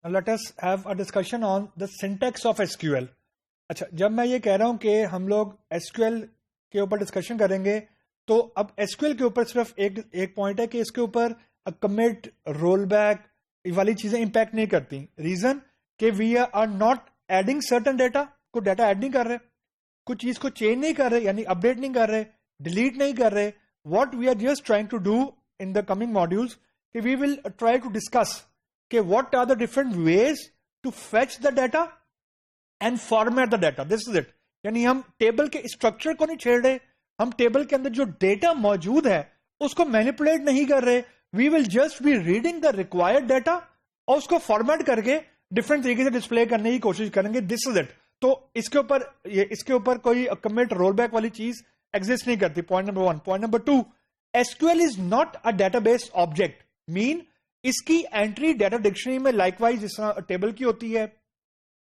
Let us have a discussion on the syntax of SQL. अच्छा, जब मैं ये कह रहा हूं कि हम लोग एसक्यूएल के ऊपर डिस्कशन करेंगे, तो अब एसक्यूएल के ऊपर सिर्फ एक पॉइंट है कि इसके ऊपर कमिट, रोल बैक वाली चीजें इंपैक्ट नहीं करती। रीजन कि we are not adding certain data, को डाटा ऐड नहीं कर रहे, कुछ चीज को चेंज नहीं कर रहे, यानी अपडेट नहीं कर रहे, डिलीट नहीं कर रहे। What we are just trying to do in the coming modules कि we will try to discuss कि what are the different ways to fetch the data and format the data. This is it. यानी हम table के structure को नहीं छेड़ रहे, हम टेबल के अंदर जो डेटा मौजूद है उसको मैनिपुलेट नहीं कर रहे। We will just be reading the required data और उसको फॉर्मेट करके डिफरेंट तरीके से डिस्प्ले करने की कोशिश करेंगे। This is it. तो इसके ऊपर कोई कमिट, रोल बैक वाली चीज एग्जिस्ट नहीं करती। Point number 1। Point number 2, SQL is not a database object. Mean इसकी एंट्री डाटा डिक्शनरी में लाइकवाइज जिस तरह टेबल की होती है,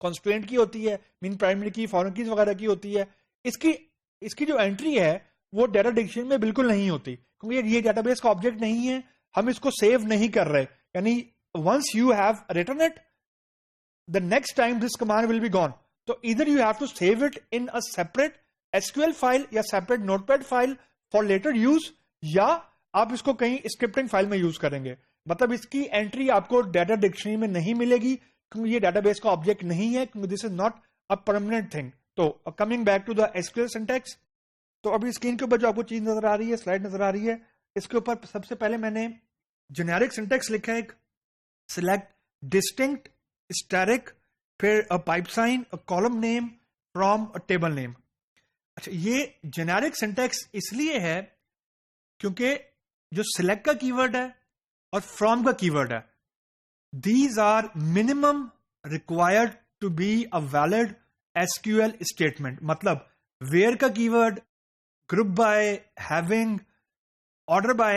कॉन्स्ट्रेंट की होती है, मीन प्राइमरी की, फॉरेन कीज वगैरह की होती है, इसकी जो एंट्री है वो डाटा डिक्शनरी में बिल्कुल नहीं होती, क्योंकि ये डेटाबेस का ऑब्जेक्ट नहीं है। हम इसको सेव नहीं कर रहे। यानी once you have written it, the next time this command will be gone. तो इधर you have to save it in a separate SQL file या separate notepad file for later use, या आप इसको कहीं स्क्रिप्टिंग फाइल में use करेंगे। मतलब इसकी एंट्री आपको डाटा डिक्शनरी में नहीं मिलेगी, क्योंकि ये डेटाबेस का ऑब्जेक्ट नहीं है, क्योंकि this is not a permanent thing. तो coming back to the SQL syntax, तो अभी स्क्रीन के ऊपर जो आपको चीज नजर आ रही है, स्लाइड नजर आ रही है, इसके ऊपर सबसे पहले मैंने जेनेरिक सिंटैक्स लिखा है, एक सिलेक्ट डिस्टिंक्ट स्टैटिक, फिर a pipe sign, a column name from a table name. अच्छा, ये जेनेरिक सिंटैक्स इसलिए है क्योंकि जो सिलेक्ट का कीवर्ड है और फ्रॉम का कीवर्ड है, these are minimum required to be a valid SQL statement। मतलब where का keyword, group by, having, order by,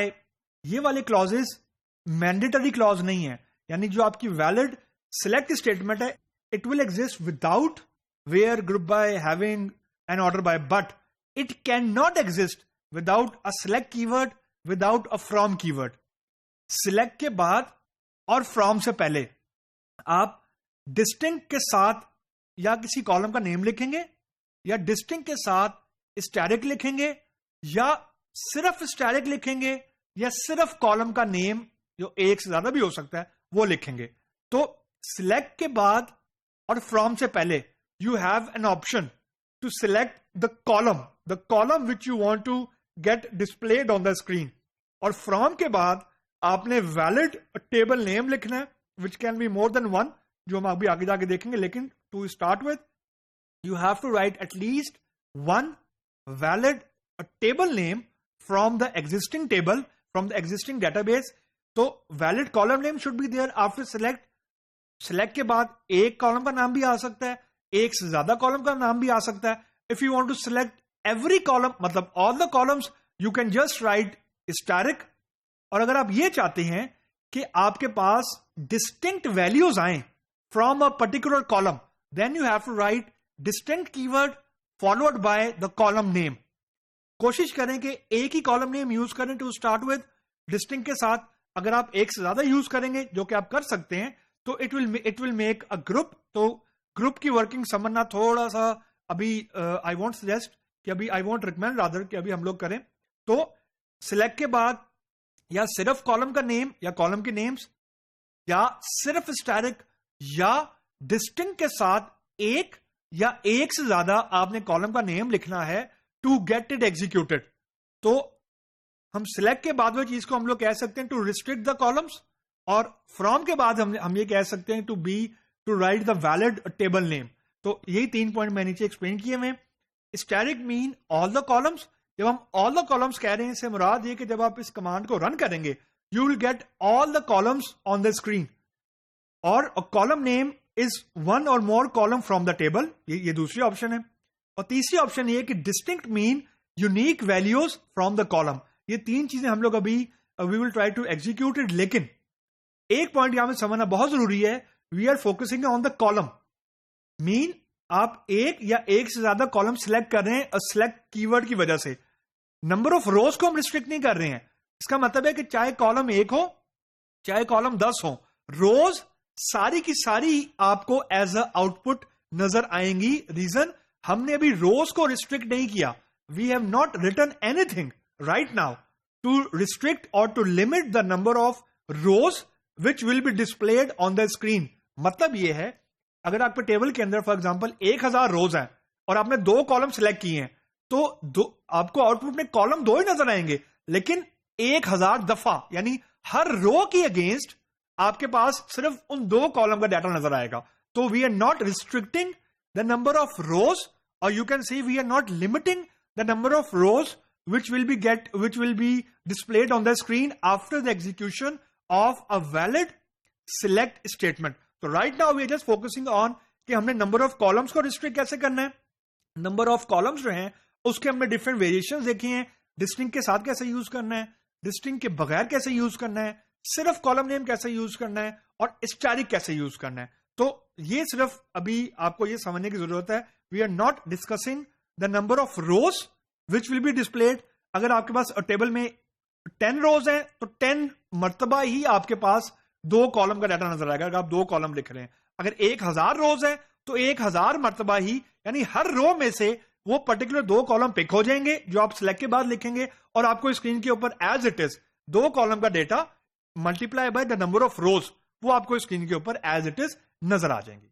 ये वाले क्लॉजेस मैंडेटरी क्लॉज नहीं है। यानी जो आपकी वैलिड सिलेक्ट स्टेटमेंट है, it will exist without where, group by, having and order by, but it can not exist without a select keyword, without a from keyword. Select के बाद और from से पहले आप डिस्टिंक्ट के साथ या किसी कॉलम का नेम लिखेंगे, या डिस्टिंक्ट के साथ स्टैटिक लिखेंगे, या सिर्फ स्टैटिक लिखेंगे, या सिर्फ कॉलम का नेम जो एक से ज्यादा भी हो सकता है वो लिखेंगे। तो सिलेक्ट के बाद और फ्रॉम से पहले you have an option to select the column which you want to get displayed on the screen. और फ्रॉम के बाद आपने वैलिड टेबल नेम लिखना है, which can be more than one, जो हम अभी आगे जाके देखेंगे। लेकिन to start with you have to write at least one valid table name from the existing table, from the existing database. तो valid column name should be there after select. Select के बाद एक कॉलम का नाम भी आ सकता है, एक से ज्यादा कॉलम का नाम भी आ सकता है। If you want to select every column, मतलब all the columns, you can just write static. और अगर आप ये चाहते हैं कि आपके पास डिस्टिंक्ट वैल्यूज आए from a particular column, then you have to write distinct keyword followed by the column name. कोशिश करें कि एक ही कॉलम नेम यूज करें टू स्टार्ट विद डिस्टिंक्ट के साथ। अगर आप एक से ज्यादा यूज करेंगे, जो कि आप कर सकते हैं, तो it will make a group. तो ग्रुप की वर्किंग समझना थोड़ा सा अभी आई वॉन्ट सजेस्ट कि अभी आई वॉन्ट रिकमेंड रादर कि अभी हम लोग करें। तो सिलेक्ट के बाद या सिर्फ कॉलम का नेम या कॉलम के नेम्स, या सिर्फ स्टैटिक या डिस्टिंक्ट के साथ एक या एक से ज्यादा आपने कॉलम का नेम लिखना है टू गेट इट एग्जीक्यूटेड। तो हम सिलेक्ट के बाद वो चीज को हम लोग कह सकते हैं टू रिस्ट्रिक्ट द कॉलम्स, और फ्रॉम के बाद हम ये कह सकते हैं to write the valid table name. तो यही 3 पॉइंट मैं नीचे एक्सप्लेन किए हुए। Static mean all the columns. जब हम ऑल द कॉलम्स कह रहे हैं, इससे मुराद ये कि जब आप इस कमांड को रन करेंगे, you will get all the columns on the screen. और कॉलम नेम इज वन और more column from the table, ये दूसरी ऑप्शन है। और तीसरी ऑप्शन ये कि distinct mean unique values from the column. ये 3 चीजें हम लोग अभी we will try to execute it. लेकिन एक पॉइंट यहां में समझना बहुत जरूरी है, we are focusing on the column. Mean आप एक या एक से ज्यादा कॉलम सिलेक्ट कर रहे हैं सिलेक्ट कीवर्ड की वजह से। नंबर ऑफ रोज को हम रिस्ट्रिक्ट नहीं कर रहे हैं। इसका मतलब है कि चाहे कॉलम 1 हो चाहे कॉलम 10 हो, रोज सारी की सारी आपको एज अ आउटपुट नजर आएंगी। रीजन, हमने अभी रोज को रिस्ट्रिक्ट नहीं किया। We have not written anything right now to restrict और to limit the number of rows which will be displayed on the screen. मतलब यह है, अगर आपके टेबल के अंदर फॉर एग्जाम्पल 1000 रोज हैं और आपने 2 कॉलम सिलेक्ट किए हैं, तो आपको आउटपुट में कॉलम 2 ही नजर आएंगे, लेकिन 1000 दफा, यानी हर रो की अगेंस्ट आपके पास सिर्फ उन 2 कॉलम का डाटा नजर आएगा। तो we are not restricting the number of rows, और you can see we are not limiting the number of rows which will be displayed on the screen after the execution of a valid select statement. So right now we are just focusing on कि हमने number of columns को restrict कैसे करना है। number of columns जो हैं उसके हमने different variations देखी हैं। distinct के साथ कैसे यूज करना है, distinct के बगैर कैसे यूज करना है, सिर्फ column name कैसे यूज करना है, और static कैसे यूज करना है। तो ये सिर्फ अभी आपको ये समझने की जरूरत है। we are not discussing the number of rows which will be displayed। अगर आपके पास टेबल में 10 रोज हैं तो 10 मर्तबा ही आपके पास 2 कॉलम का डाटा नजर आएगा। अगर आप 2 कॉलम लिख रहे हैं, अगर 1000 रोज हैं तो 1000 मर्तबा ही, यानी हर रो में से वो पर्टिकुलर 2 कॉलम पिक हो जाएंगे जो आप सिलेक्ट के बाद लिखेंगे, और आपको स्क्रीन के ऊपर एज इट इज 2 कॉलम का data multiply by the number of रोज, वो आपको स्क्रीन के ऊपर एज इट इज नजर आ जाएंगे।